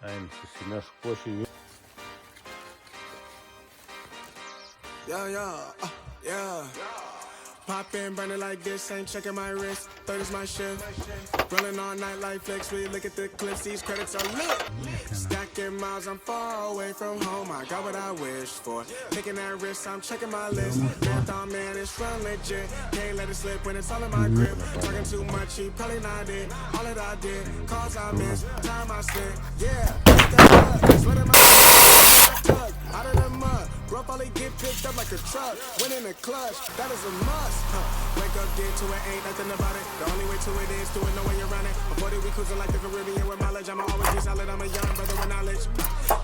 Ein susineš košį. Yeah. Pop in, burning like this, ain't checking my wrist. Third is my shift. Rolling all night like flex. We look at the clips, these credits are lit. Stacking miles, I'm far away from home. I got what I wished for. Taking that risk, I'm checking my list. Marathon man, it's run legit. Can't let it slip when it's all in my grip. Talking too much, he probably not it. All that I did, calls I missed, time I spent. Yeah, sweating my out of the mud. Rough only get picked up like a truck. Went in the clutch, that is a must. Wake up, get to it, ain't nothing about it. The only way to it is do it, know when you're running. Before we cruising like the Caribbean with mileage. I'ma always be solid, I'm a young brother with knowledge.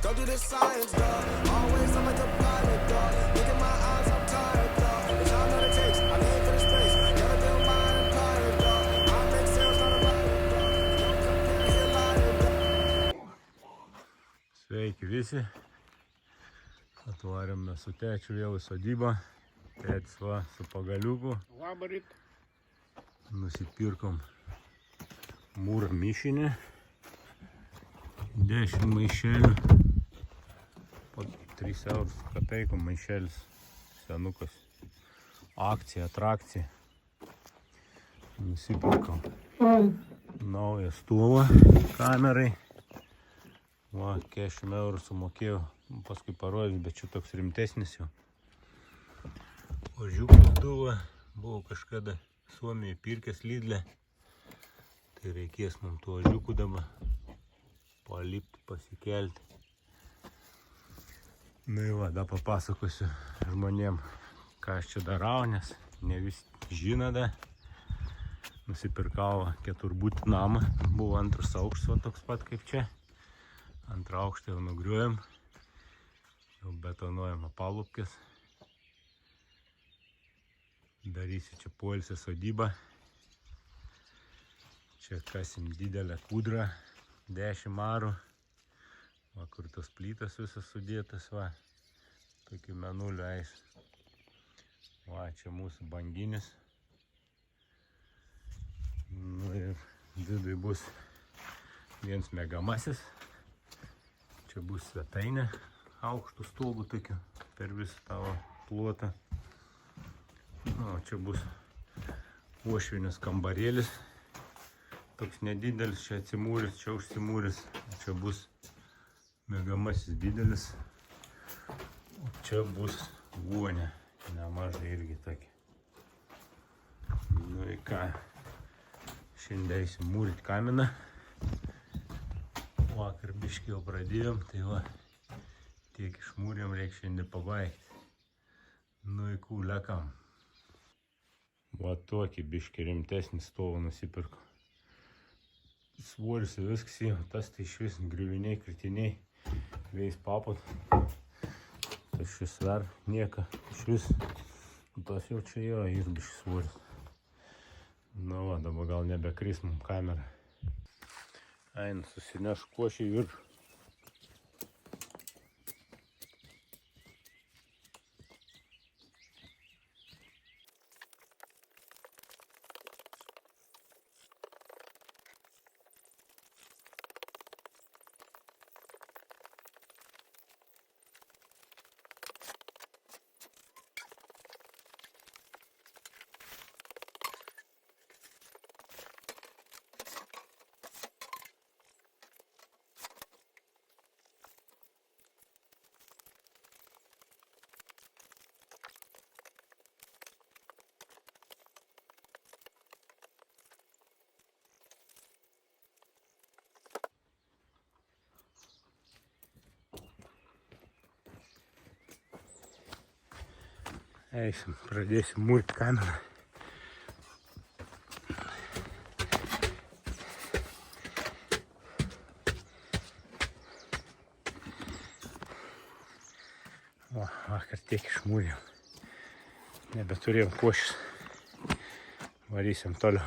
Go do the science, dog. Always I'm like a pilot, dog. Look at my eyes, I'm tired, dog. It's all that it takes, I need for the space. Gotta build my empire, dog. I make sales, not a rider, dog. Don't compare, he a liar, dog. Sveiki visi. Atvarėm mes su tėčiu vėl į sodybą. Tėtis va su pagaliuku. Labarit. Nusipirkom mūrą mišinį. 10 maišelių. Po 3 eurus kapeikom maišelis. Senukas. Akcija, atrakcija. Nusipirkom naują stulą kamerai. Va, 40 eurų sumokėjau. Paskui parodys, bet čia toks rimtesnis jau. Ožiukas duva. Buvau kažkada Suomijoje pirkęs Lidle. Tai reikės mums tų ožiukų dabar palipti, pasikelti. Na ir va, da papasakosiu žmonėm, ką aš čia darau, nes ne visi žino da. Nusipirkau keturbutį namą. Buvo antras aukštas, toks pat kaip čia. Antrą aukštą jau nugriuojam. Jau betonuojama palupkės. Darysiu čia poilsio sodybą. Čia kasim didelę kūdrą, 10 arų. Va, kur tos plytas visas sudėtas, va. Tokių menulių eis. Va, čia mūsų banginis. Nu ir vidui bus viens mėgamasis. Čia bus svetainė. Aukštų stogų tokių per visą tavo plotą. O čia bus uošvinis kambarėlis. Toks nedidelis, čia atsimūris, čia užsimūris. Čia bus mėgamasis didelis. O čia bus vonė. Nemažai irgi tokia. Nu ir ką. Šiandien eisim mūryti kaminą. Vakar biškį jau pradėjom, tai va. Tiek išmūrėm, reikia šiandien pabaigti. Nu į kūlekam. Va tokį biškį rimtesnį stovą nusipirko. Svoris viskas jau, tas tai išvis griuviniai, kritiniai. Veis papot. Tas šis dar nieka. Išvis. Tas jau čia yra ir biškį svoris. Nu va, dabar gal nebekris mums kamerą. Ein susineš košį į viršų. Eisim, pradėsim mūrti kamerą. O, vakar tiek išmūrėjom. Nebeturėjom košės. Varysim toliau.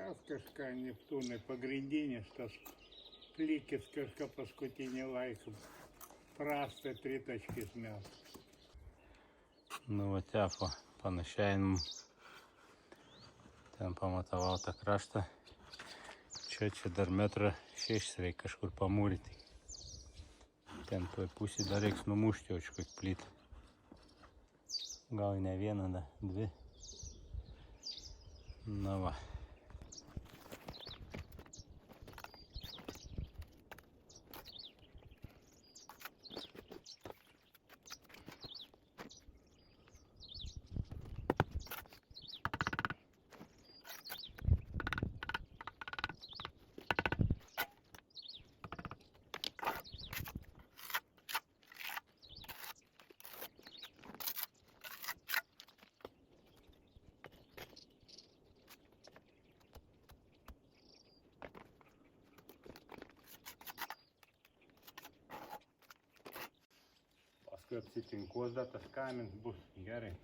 Ras kažką Neptūnai pagrindinės, tas plikis kažką paskutinį laiką. Prasta tritaškis mes. Nu, va teko panašiainimu. Ten pamatavau tą kraštą. Čia dar 1,6 m reikia kažkur pamūryti. Ten toj pusėj dar reiks numušti jau kažkokį plytą. Gal ne vieną, da, 2. Na va. Paskui apsitinkos, dar tas kamins bus gerai.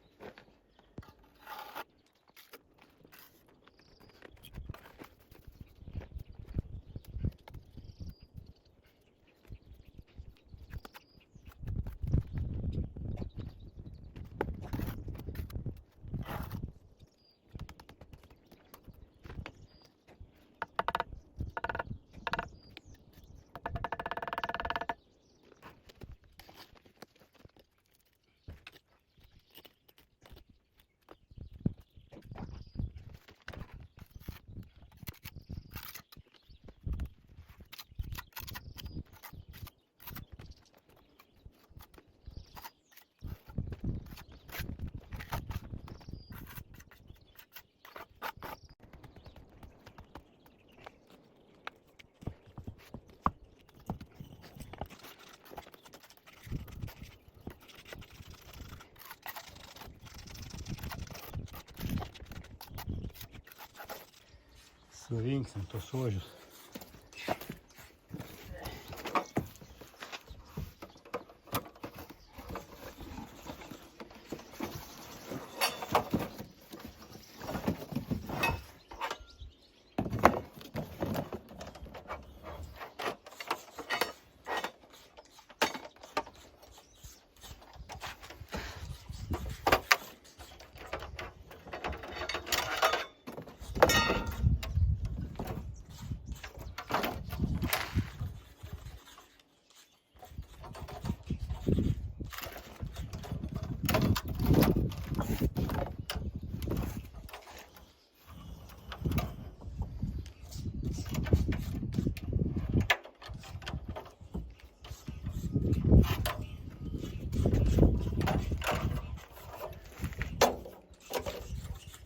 Surinksim tos ožius.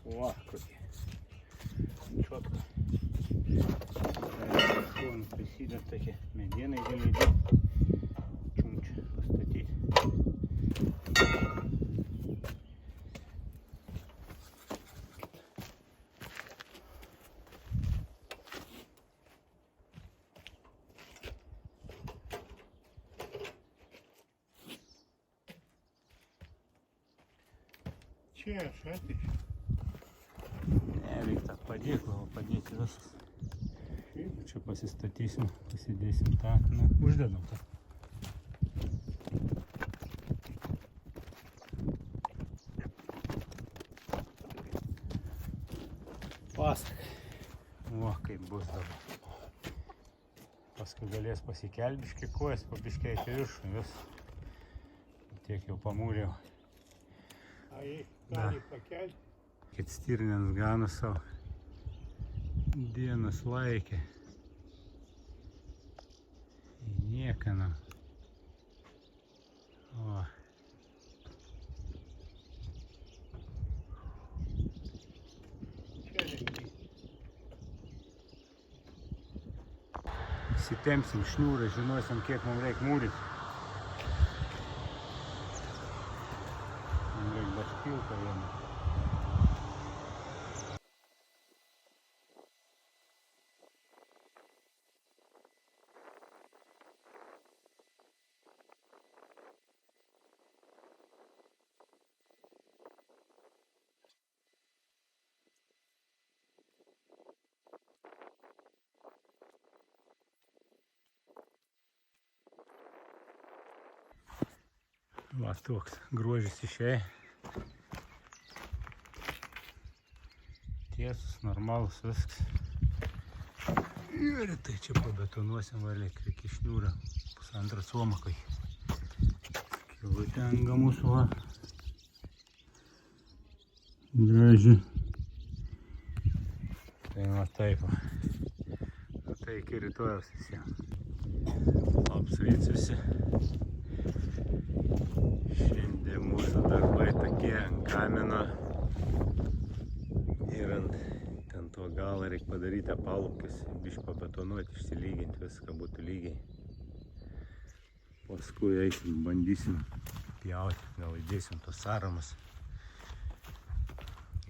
О, какие. Четко. Он присидят такие медленные делили. Чунч постатить. Čia, šatis. Ne, reikia padėklą, o padėti visas. Čia pasistatysim, pasidėsim tą, nu, uždedam tą. Pasak. O, kaip bus dabar. Paskui galės pasikelbiškai kojas, pabiškiai viršų, vis. Tiek jau pamūriau. A jis gali pakelti. Kad stirnens gano savo dienas laikė. Į niekaną. O. Čia lengvai. Įsitempsim šnūrą, žinosim, kiek mums reikia mūryti. Mums reikia bašpilką vieną. Va toks grožis išėjo. Tiesus, normalus viskas. Ir tai čia pabetonuosim valiai, reikia šniūrą. Pusantro suomakai. Kilutė anga mūsų va. Graži. Tai va taip va. Tai iki rytojos visiems. Labas rytas visi. Šiandien mūsų darbai tokie ant kamino. Ir ant ten to galą reikia padaryti apalupkis, biškį pabetonuoti, išsilyginti, viską būtų lygiai. Paskui eisim, bandysim pjauti, gal įdėsim tos saramas.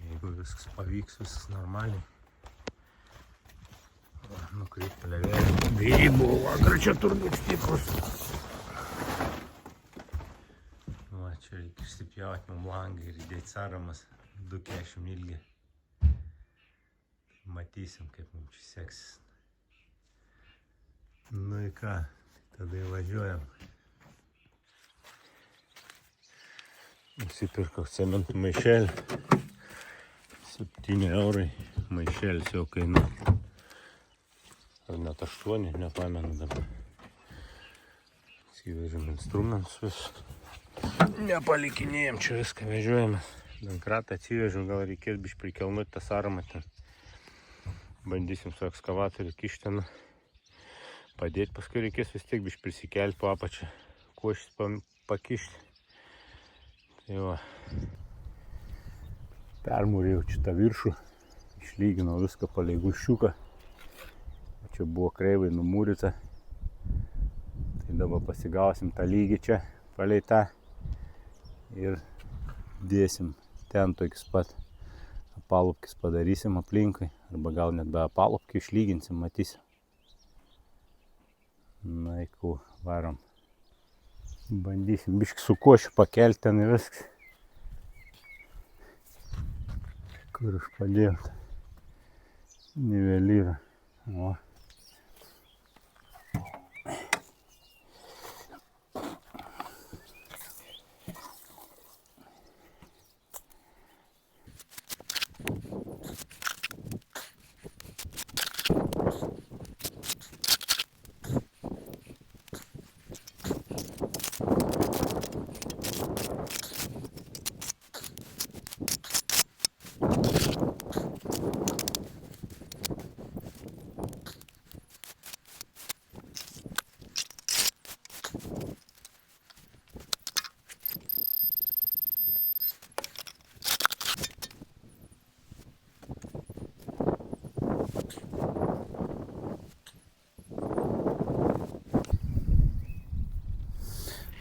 Jeigu viskas pavyks, viskas normaliai. Nukreip plėvėlį. Grybų vakar čia turbūt stiprus. Va, čia reikia išsipjauti mum langą ir įdėti saramas 2,40 ilgi. Matysim, kaip mums čia seksis. Nu į ką, tada įvažiuojam. Nusipirkau cementų maišelį. 7 eurai maišelis jau kainuoja. Ar net 8, nepamenu dabar. Įsivežėm instrumentus vis. Nepalikinėjom, čia viską vežiuojame. Dankratą atsivežiau, gal reikės biškį prikelnuoti tą saramą ten. Bandysim su ekskavatoriu kišti ten. Padėti, paskui reikės vis tiek biškį prisikelti po apačią. Košis pakišti. Tai va. Permūrėjau šitą viršų. Išlyginau viską palei guščiuką. Čia buvo kreivai numūryta. Tai dabar pasigausim tą lygį čia palei tą. Ir dėsim ten tokius pat apalupkis padarysim aplinkui. Arba gal net be apalupkių išlyginsim, matysim. Na, eiku, varom. Bandysim biškį su košiu pakelti ten ir viskas. Kur aš padėjau tą nivelyrą. O.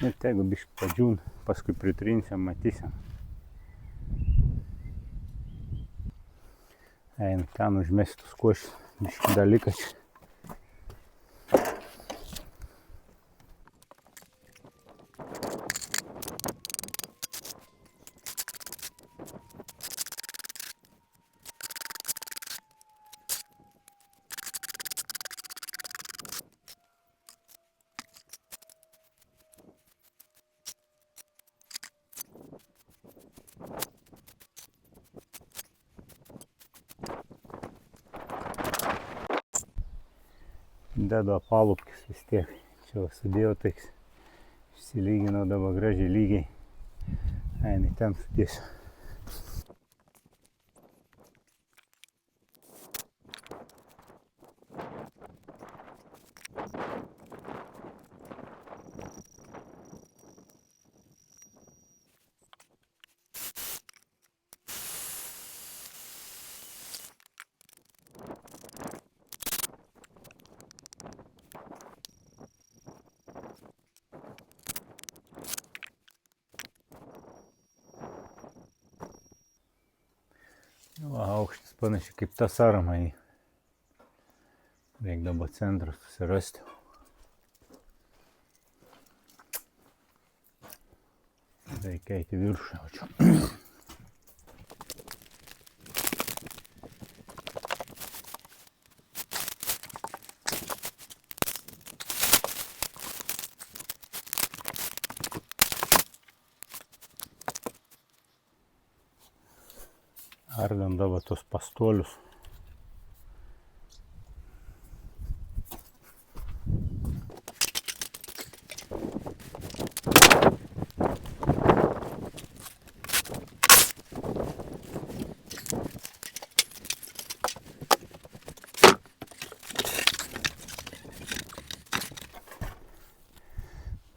Ir tegu biškį padžiūn, paskui pritrinsim, matysim. Einu ten užmesti tus košis, biškį dalykas. Dedu apalupkis vis tiek. Čia sudėjau taiks. Išsilyginau dabar gražiai lygiai. Eina ten sudėsiu. Va, aukštis panašiai kaip ta sarama. Reikia dabar centrą susirasti. Reikia eiti viršų jaučiu. Ardam dabar tos pastolius.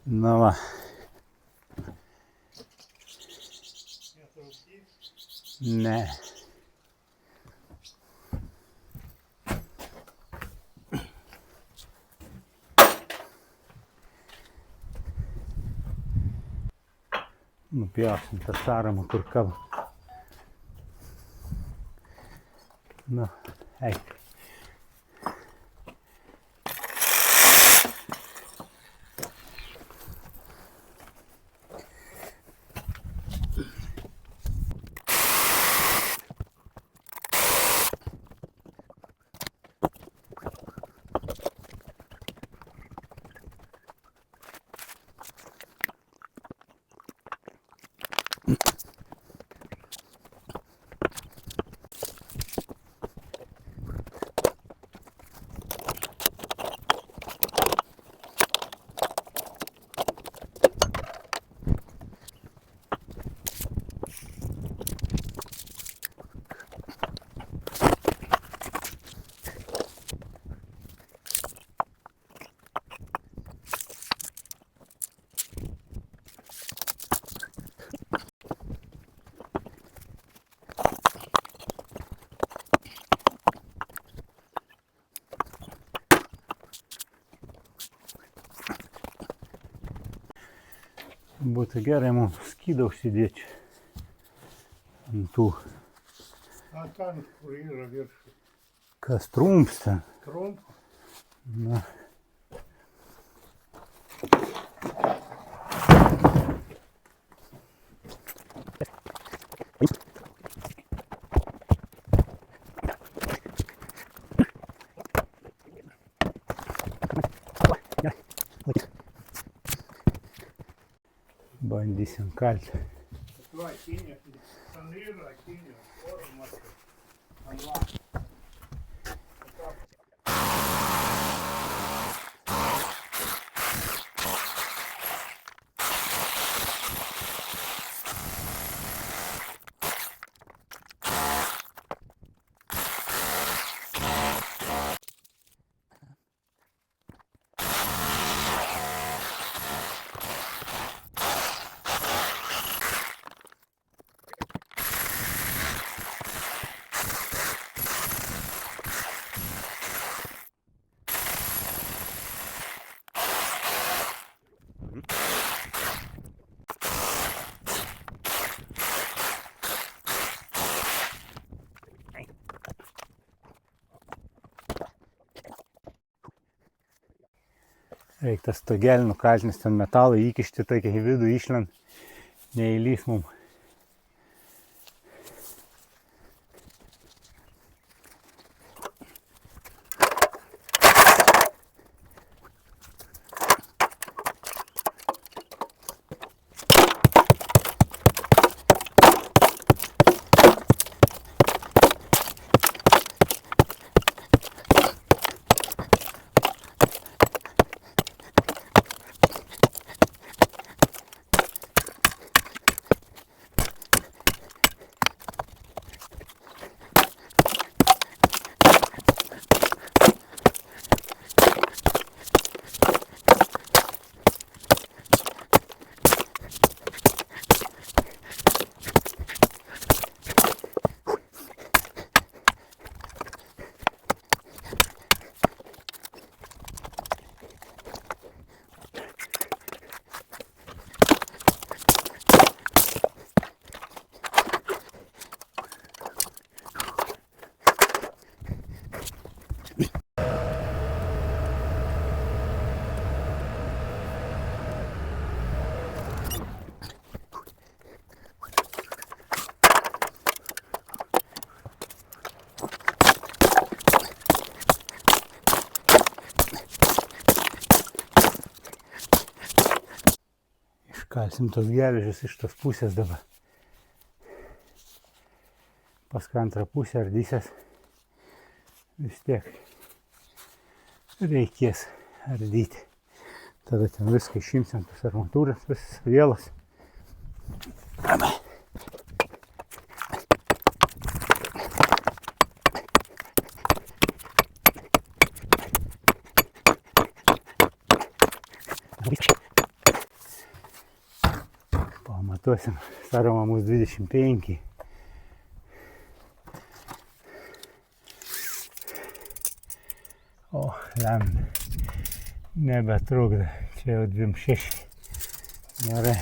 Na va. Ne. Nupjausim tą saramą, kur kaba. Nu, eik. Būtų gerai mums skydą užsidėti ant tų, А там kur yra viršų. kas trumpsta. Trumpa. Na. Bandysim kalti. Va, kinė. Ten yra kinė. Formas. Ant Reik tas stogelį nukalti, nes ten metalą įkišti, tai į vidų išlent, neįlys mum. Kalsim tos geležis iš tos pusės dabar. paskui antrą pusę ardysias, vis tiek reikės ardyti. Tada ten viską išimsim, tas armatūras, visas vielas. Pamatuosim, saroma mūsų 25. O, lemda, nebetrukda, čia jau 26. Gerai.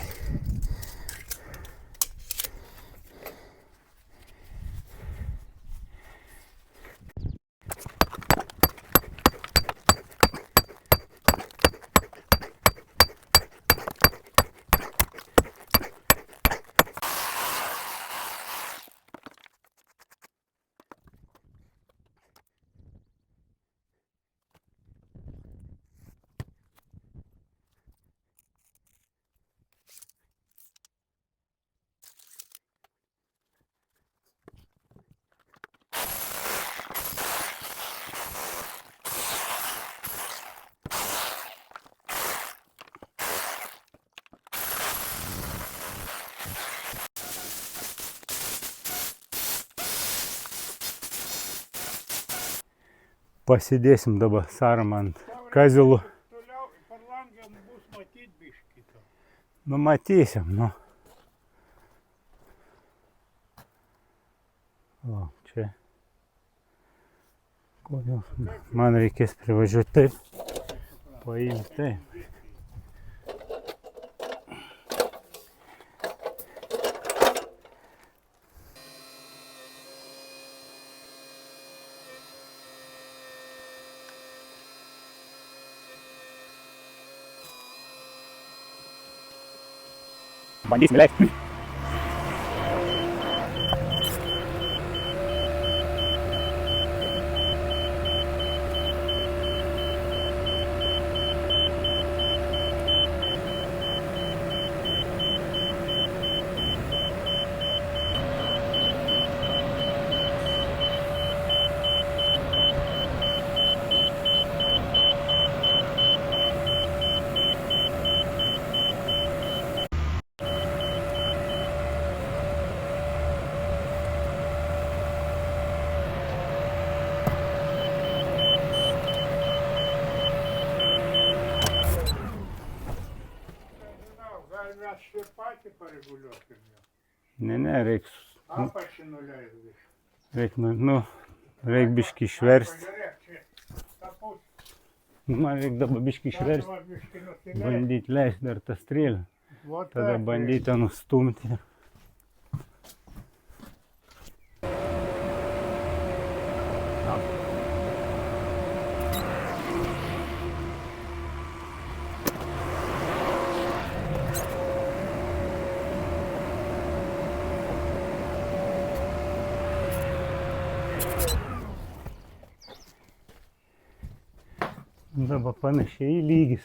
Pasidėsim dabar saramą ant kazilų. Toliau per langą bus matyti biškį. Nu, matysim, nu. O, čia. Kodėl? Man reikės privažiuoti taip. Paimti taip. Bandysim leisti. Mes ir patį pareguliuokim. Ne, reiks. Apačį nuleidai. Reik biškį išversti. Pažiūrėk, čia ta pusė. Man reik dabar biškį išversti. Galima biškį nusileist. Bandyti leisti dar tą strėlę. Vot Tada taip. bandyti nustumti. Dabar panašiai lygis.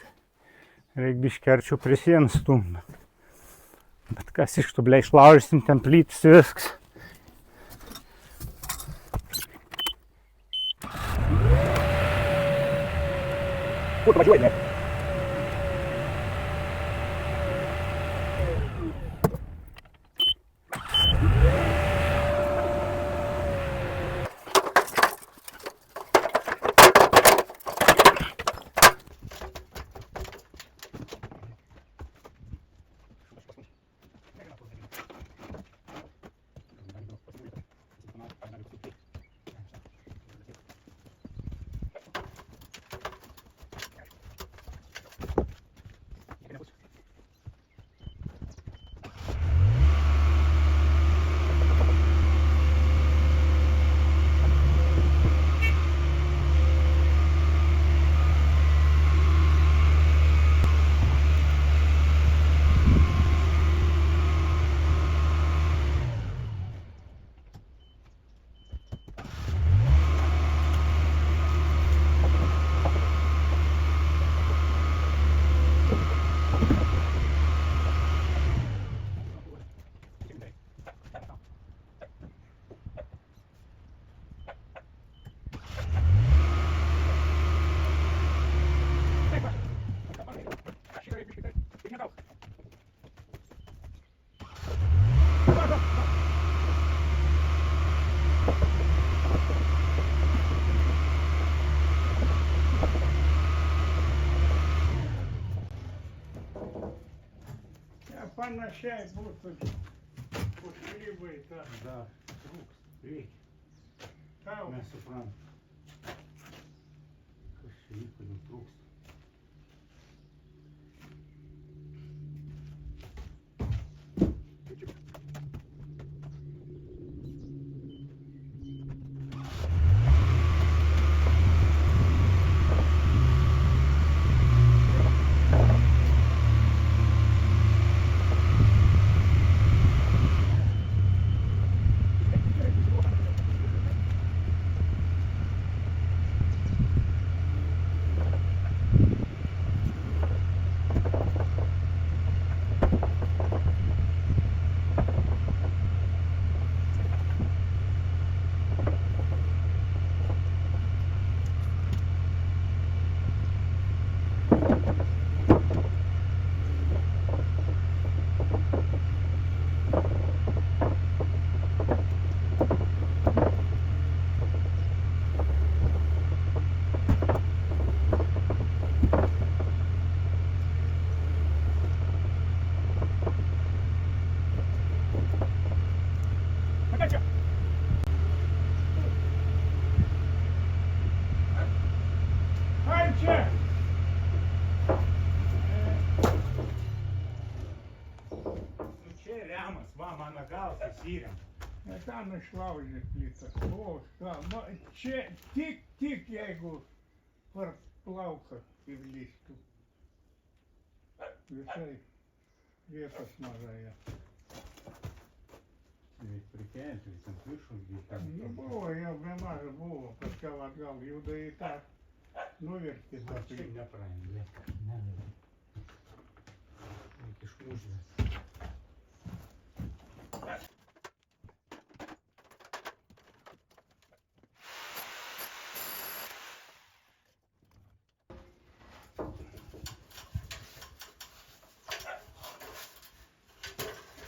Reik biškį arčiau prie sienos stumt. Bet kas iš tų, ble, išlaužysim ten plytus viskas. Kur tu važiuoji, ne? panašiai būtų užkrybai tą. Dar trūks, reikia. Tau. Mes suprantam. Kas čia vyko, jų trūksta. Čia. Nu čia remas, va, mano galas įsirėm. Ten išlaužė plytas. O, ką, nu, čia tik jeigu per plauką įlįstų. Visai vietos mažoje. Reik prikelti, vis ant viršus gyventi. Nu, buvo, jau bemaža buvo, paskiau atgal juda į tą nuvertį. Čia nepraeina, ne. Reikia išmuždėti.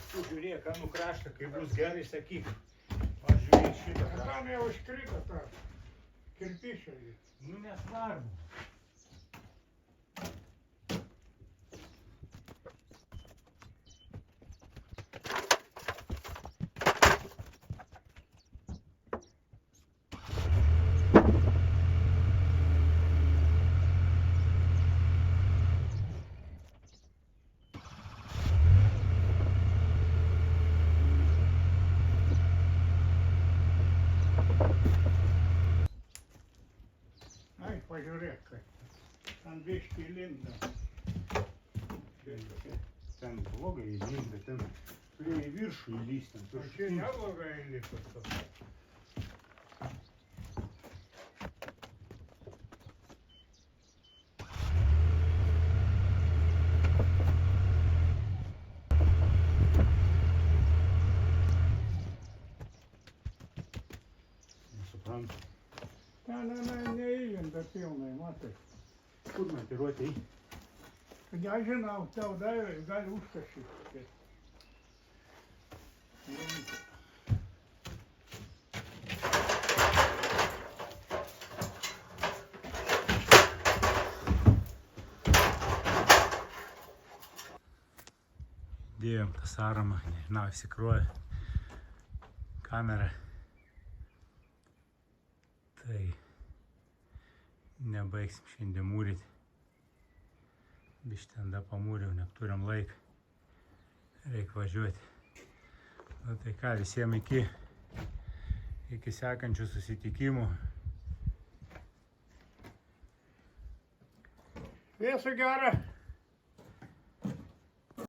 Tu žiūrėk, anų kraštą, kai bus gerai, sakyk. Aš žiūrėk šitą kraštą. Tam jau iškrito tą kirpišą. Nu nesvarbu. Pažiūrėk, kad ten biškį linda. Ten blogai įlinda, ten turėjo į viršų įlysti. O čia neblogai įlipo. Nesuprantu. Neįlinda pilnai, matai. Kur montiruoti į? Nežinau, tau davė, gali užkašyti. Dėjom tą sąramą, nežinau, įsikroja kamerą. Tai nebaigsim šiandien mūryti. Biškį ten da pamūriau, neturim laiką. Reik važiuoti. Nu tai ką, visiems iki sekančių susitikimų. Viso gero.